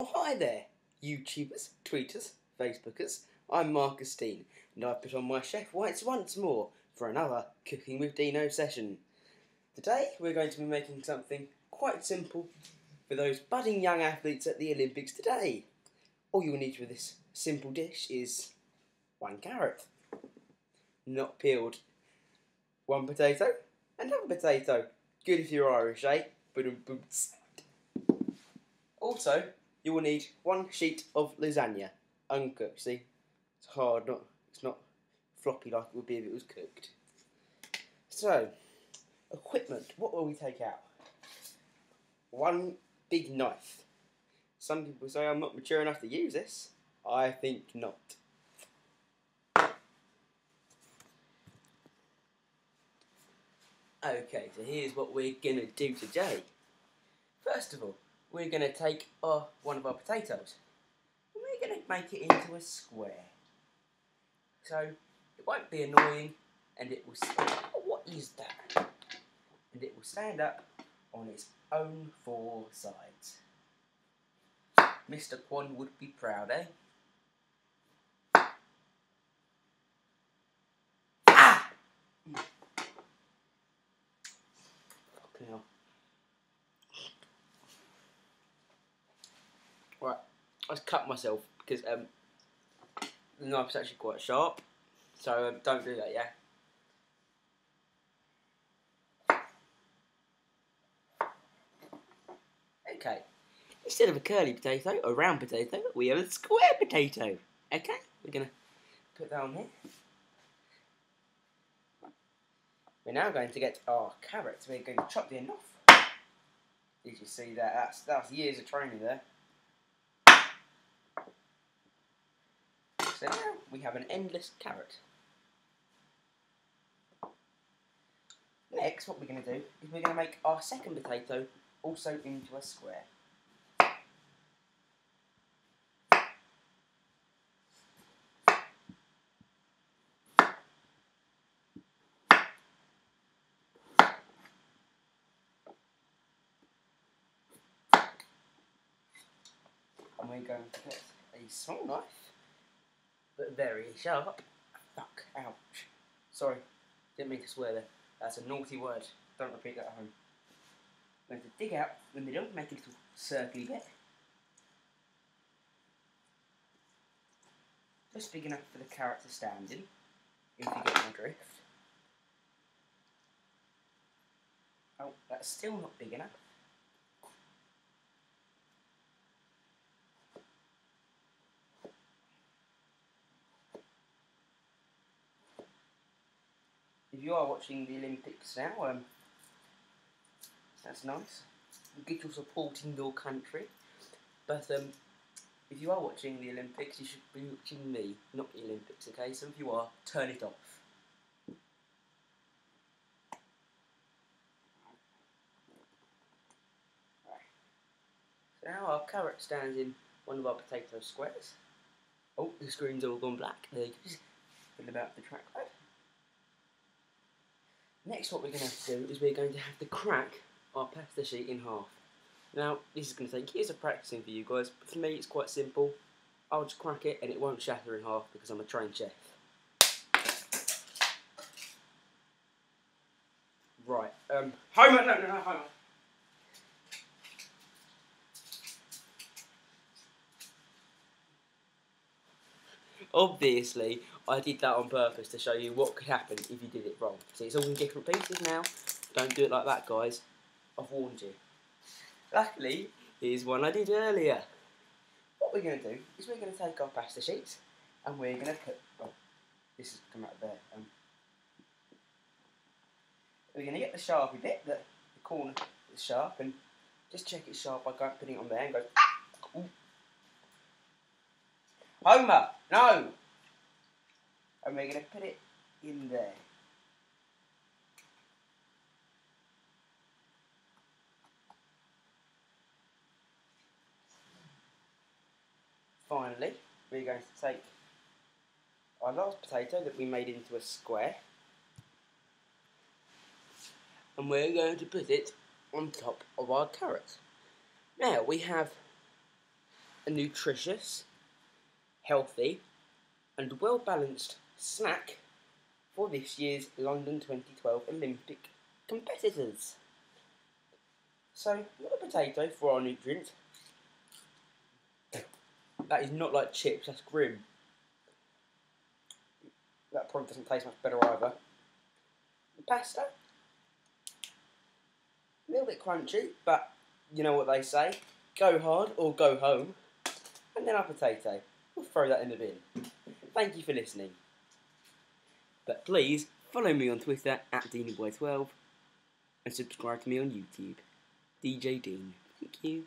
Oh, hi there, YouTubers, Tweeters, Facebookers. I'm Marcus Dean, and I've put on my chef whites once more for another Cooking with Deano session. Today we're going to be making something quite simple for those budding young athletes at the Olympics today. All you'll need for this simple dish is 1 carrot, not peeled, 1 potato, another potato. Good if you're Irish, eh? Also, you will need 1 sheet of lasagna, uncooked. See, it's hard, it's not floppy like it would be if it was cooked. So, equipment. What will we take out? 1 big knife. Some people say I'm not mature enough to use this. I think not. Okay, so here's what we're gonna do today. First of all, we're gonna take one of our potatoes and we're gonna make it into a square. So it won't be annoying, and it will. Oh, what is that? And it will stand up on its own 4 sides. Mr. Kwan would be proud, eh? Ah! Fucking hell. Right, I just cut myself because the knife's actually quite sharp, so don't do that, yeah? Okay, instead of a curly potato, a round potato, we have a square potato. Okay, we're going to put that on here. We're now going to get our carrots. We're going to chop the end off. Did you see that? That's years of training there. So now we have an endless carrot. Next, what we're going to do is we're going to make our second potato also into a square. And we're going to get a small knife, but very sharp. Fuck, ouch. Sorry, didn't mean to swear there. That's a naughty word. Don't repeat that at home. I'm going to dig out the middle, make a little circly bit. Just big enough for the carrot to stand in, if you get my drift. Oh, that's still not big enough. If you are watching the Olympics now, that's nice. Get your support in your country. But if you are watching the Olympics, you should be watching me, not the Olympics, okay? So if you are, turn it off. So now our carrot stands in one of our potato squares. Oh, the screen's all gone black. There you go. Fill about the trackpad. Next, what we're going to have to do is we're going to have to crack our pasta sheet in half. Now, this is going to take years of practicing for you guys, but for me it's quite simple. I'll just crack it and it won't shatter in half because I'm a trained chef. Right, Homer, no, Homer. Obviously, I did that on purpose to show you what could happen if you did it wrong. See, it's all in different pieces now. Don't do it like that, guys. I've warned you. Luckily, here's one I did earlier. What we're going to do is we're going to take our pasta sheets and we're going to put... Oh, this has come out there. We're going to get the sharpie bit, the corner is sharp, and just check it's sharp by putting it on there and go... Ah! Ooh. Homer, no! And we're going to put it in there. Finally, we're going to take our last potato that we made into a square, and we're going to put it on top of our carrots. Now we have a nutritious, healthy and well-balanced snack for this year's London 2012 Olympic competitors. So, not a potato for our nutrients. That is not like chips, that's grim. That probably doesn't taste much better either. Pasta, a little bit crunchy, but you know what they say, go hard or go home. And then our potato, we'll throw that in the bin. Thank you for listening. But please follow me on Twitter at Deanoo12 and subscribe to me on YouTube, DJ Dean. Thank you.